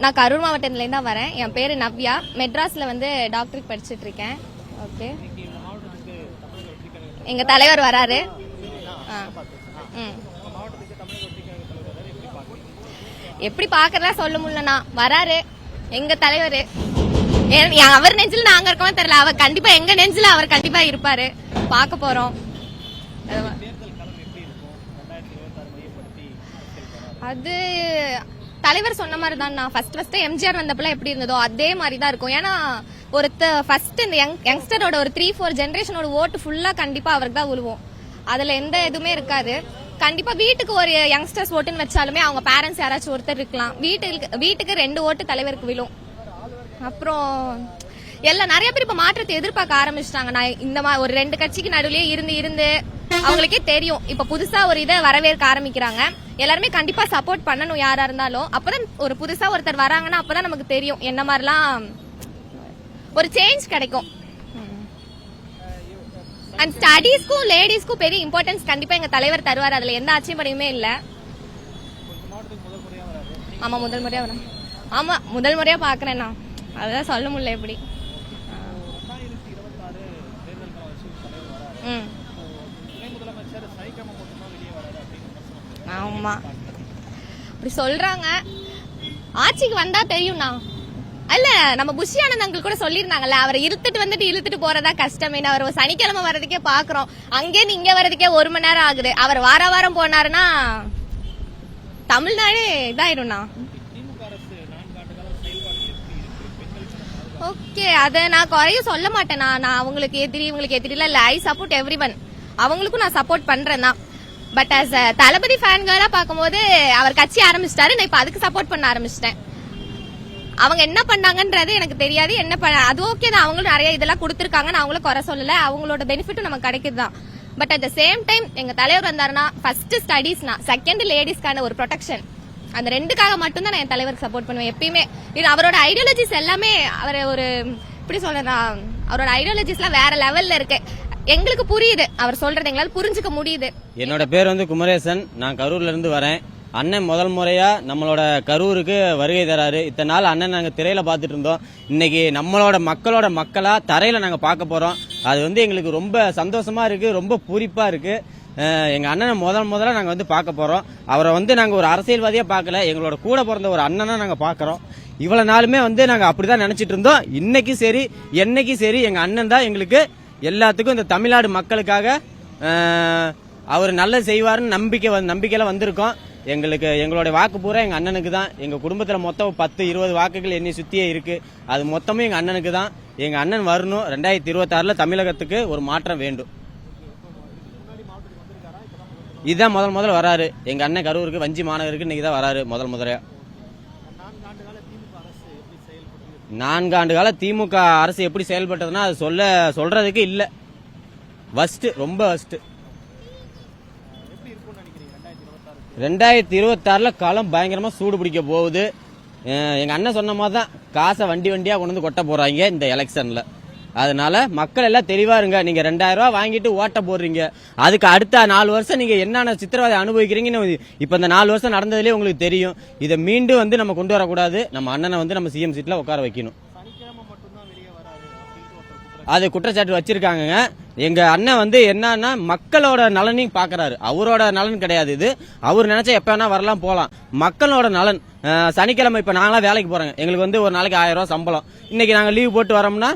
நான் கரூர் மாவட்டத்துலேருந்து தான் வரேன். என் பேர் நவ்யா. மெட்ராஸில் வந்து டாக்டருக்கு படிச்சுட்டு இருக்கேன். ஓகே, எங்கள் தலைவர் வராரு. எப்படி பார்க்கறதா சொல்ல முடியலண்ணா, வராரு எங்கள் தலைவர். அவர் நெஞ்சில் நாங்கள் இருக்கோம் தெரியல, அவர் கண்டிப்பா எங்க நெஞ்சில் அவர் கண்டிப்பா இருப்பாரு. பார்க்க போறோம். அது தலைவர் சொன்ன மாதிரி தான். நான் ஃபர்ஸ்ட் எம்ஜிஆர் வந்தப்பல எப்படி இருந்ததோ அதே மாதிரி தான் இருக்கும். ஏன்னா ஒரு ஃபர்ஸ்ட் இந்த யங்ஸ்டரோட ஒரு 3-4 ஜெனரேஷனோட ஓட்டு ஃபுல்லா கண்டிப்பா அவருக்கு தான் விழுவோம். அதுல எந்த எதுவுமே இருக்காது. கண்டிப்பா வீட்டுக்கு ஒரு யங்ஸ்டர்ஸ் ஓட்டுன்னு வச்சாலுமே அவங்க பேரண்ட்ஸ் யாராச்சும் ஒருத்தர் இருக்கலாம். வீட்டுக்கு 2 ஓட்டு தலைவருக்கு விழும். அப்புறம் எல்லாம் நிறைய பேர் இப்ப மாற்றத்தை எதிர்பார்க்க ஆரம்பிச்சிட்டாங்க. நான் இந்த மாதிரி ஒரு 2 கட்சிக்கு நடுவுலயே இருந்து அவங்களுக்கே தெரியும். இப்ப புதுசா ஒரு இதை வரவேற்க ஆரம்பிக்கிறாங்க. எல்லாருமே கண்டிப்பா சப்போர்ட் பண்ணணும் யாரா இருந்தாலும். அப்பதான் ஒரு புதுசா ஒருத்தர் வராங்கன்னா அப்பதான் நமக்கு தெரியும் என்ன மாதிரிலாம் ஒரு சேஞ்ச் கிடைக்கும். அண்ட் ஸ்டடீஸ்க்கும் லேடிஸ்க்கும் பெரிய இம்பார்ட்டன்ஸ் கண்டிப்பா எங்க தலைவர் தருவார். அதுல எந்த ஆச்சரியப்படையுமே இல்ல. ஆமா, முதல் முறையா வரேன். ஆமா, முதல் முறையா பாக்குறேன் நான். அதான் சொல்ல முடியல எப்படி. ஆமா, அப்படி சொல்றாங்க. ஆட்சிக்கு வந்தா தெரியும்ண்ணா. அல்ல, நம்ம புஷி ஆனந்த் அங்கிள் கூட சொல்லிருந்தாங்கல்ல, அவரை இழுத்துட்டு போறதா கஷ்டமே. அவர் சனிக்கிழமை வர்றதுக்கே பாக்குறோம். அங்கே இங்க வர்றதுக்கே 1 மணி நேரம் ஆகுது. அவர் வாரம் போனாருன்னா தமிழ்நாடு இதாயிரும்ண்ணா. ஓகே, அத நான் குறைய சொல்ல மாட்டேன். நான் அவங்களுக்கு எதிரில இல்ல. I support everyone. அவங்களுக்கும் நான் சப்போர்ட் பண்றேன் தான். பட் அஸ் தளபதி ஃபேன்களா பார்க்கும்போது அவர் கட்சி ஆரம்பிச்சிட்டாரு. நான் இப்ப அதுக்கு சப்போர்ட் பண்ண ஆரம்பிச்சிட்டேன். அவங்க என்ன பண்ணாங்கன்றது எனக்கு தெரியாது. அது ஓகே தான். அவங்களும் நிறைய இதெல்லாம் கொடுத்துருக்காங்க. நான் அவங்கள குறை சொல்லல. அவங்களோட பெனிஃபிட்டும் நமக்கு கிடைக்குதுதான். But at the same time எங்க தலைவர் வந்தாருன்னா ஃபர்ஸ்ட் ஸ்டடீஸ்னா, செகண்ட் லேடிஸ்க்கான ஒரு ப்ரொடெக்ஷன், அந்த 2க்காக மட்டும்தான் நான் என் தலைவருக்கு சப்போர்ட் பண்ணுவேன் எப்பயுமே. இது அவரோட ஐடியாலஜிஸ் எல்லாமே அவர் ஒரு இப்படி சொல்றேன், அவரோட ஐடியாலஜிஸ்லாம் வேற லெவல்ல இருக்கு. எங்களுக்கு புரியுது அவர் சொல்றது, எங்களால புரிஞ்சுக்க முடியுது. என்னோட பேர் வந்து குமரேசன். நான் கரூர்ல இருந்து வரேன். அண்ணன் முதல் முறையா நம்மளோட கரூருக்கு வருகை தராரு. இத்தனை நாள் அண்ணன் நாங்க திரையில பாத்துட்டு இருந்தோம். இன்னைக்கு மக்களோட மக்களா தரையில நாங்க பார்க்க போறோம். அது வந்து எங்களுக்கு ரொம்ப சந்தோஷமா இருக்கு, ரொம்ப பூரிப்பா இருக்கு. எங்க அண்ணனை முதல்ல நாங்க வந்து பார்க்க போறோம். அவரை வந்து நாங்க ஒரு அரசியல்வாதியா பார்க்கல, எங்களோட கூட பிறந்த ஒரு அண்ணனா நாங்க பாக்குறோம். இவ்வளவு நாளுமே வந்து நாங்க அப்படிதான் நினைச்சிட்டு இருந்தோம். இன்னைக்கும் சரி என்னைக்கும் சரி எங்க அண்ணன் தான் எங்களுக்கு எல்லாத்துக்கும். இந்த தமிழ்நாடு மக்களுக்காக அவர் நல்லது செய்வாருன்னு நம்பிக்கையில வந்திருக்கோம். எங்களுடைய வாக்கு பூரா எங்க அண்ணனுக்கு தான். எங்க குடும்பத்துல மொத்தம் 10-20 வாக்குகள் என்னை சுத்தியே இருக்கு. அது மொத்தமும் எங்க அண்ணனுக்கு தான். எங்க அண்ணன் வரணும். 2026 தமிழகத்துக்கு ஒரு மாற்றம் வேண்டும். இதுதான் முதல்ல வராரு எங்க அண்ணன் கரூருக்கு, வஞ்சி மாநகருக்கு இன்னைக்கு தான் வராரு முதல்ல. 4 ஆண்டு கால திமுக அரசு எப்படி செயல்பட்டதுன்னா அது சொல்றதுக்கு இல்ல. ரொம்ப வஸ்ட். 2026 களம் பயங்கரமா சூடு பிடிக்க போகுது. எங்க அண்ணன் சொன்ன மாதிரி தான் காசை வண்டியா கொண்டு வந்து கொட்ட போறாங்க இந்த எலெக்ஷன்ல. அதனால மக்கள் எல்லாம் தெளிவா இருங்க. நீங்க 2000 ரூபாய் வாங்கிட்டு ஓட்ட போடுறீங்க, அதுக்கு அடுத்த 4 வருஷம் நீங்க என்னென்ன சித்திரவதை அனுபவிக்கிறீங்கன்னு இப்ப இந்த 4 வருஷம் நடந்ததுலேயே உங்களுக்கு தெரியும். இதை மீண்டும் வந்து நம்ம கொண்டு வரக்கூடாது. நம்ம அண்ணனை வந்து நம்ம சிஎம் சீட்ல உட்கார வைக்கணும். அது குற்றச்சாட்டு வச்சிருக்காங்க. எங்க அண்ணன் வந்து என்னன்னா மக்களோட நலனையும் பாக்குறாரு. அவரோட நலன் கிடையாது இது. அவர் நினைச்சா எப்ப வேணா வரலாம் போலாம். மக்களோட நலன். சனிக்கிழமை இப்ப நாங்களாம் வேலைக்கு போறோங்க. எங்களுக்கு வந்து ஒரு நாளைக்கு 1000 ரூபாய் சம்பளம். இன்னைக்கு நாங்க லீவ் போட்டு வரோம்னா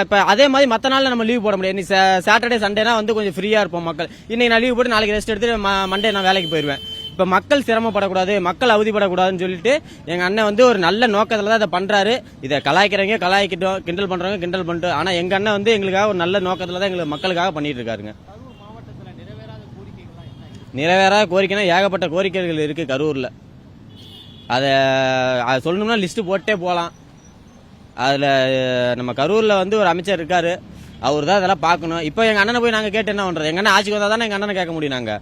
இப்ப அதே மாதிரி மத்த நாள்ல நம்ம லீவ் போட முடியாது. இன்னைக்கு சாட்டர்டே சண்டேனா வந்து கொஞ்சம் ஃப்ரீயா இருப்போம் மக்கள். இன்னைக்கு நான் லீவ் போட்டு நாளைக்கு ரெஸ்ட் எடுத்துட்டு மண்டே நான் வேலைக்கு போயிருவேன். இப்ப மக்கள் சிரமப்படக்கூடாது, மக்கள் அவதிப்படக்கூடாதுன்னு சொல்லிட்டு எங்க அண்ணன் வந்து ஒரு நல்ல நோக்கத்துல தான் இதை பண்றாரு. இதை கலாய்க்கிறவங்க கலாய்க்கிட்டோம், கிண்டல் பண்றவங்க கிண்டல் பண்ணிட்டோம். ஆனா எங்க அண்ணன் வந்து எங்களுக்காக ஒரு நல்ல நோக்கத்துல தான் எங்களுக்கு மக்களுக்காக பண்ணிட்டு இருக்காருங்க. நிறைவேறாத கோரிக்கைனா ஏகப்பட்ட கோரிக்கைகள் இருக்கு கரூர்ல. அதை சொல்லணும்னா லிஸ்ட் போட்டே போலாம். அதுல நம்ம கரூர்ல வந்து ஒரு அமைச்சர் இருக்காரு, அவர் தான் அதெல்லாம் பார்க்கணும். இப்போ எங்க அண்ணனை போய் நாங்க கேட்டு என்ன பண்றது? எங்க அண்ணன் ஆட்சிக்கு வந்தா தானே எங்க அண்ணனை கேட்க முடியும் நாங்க.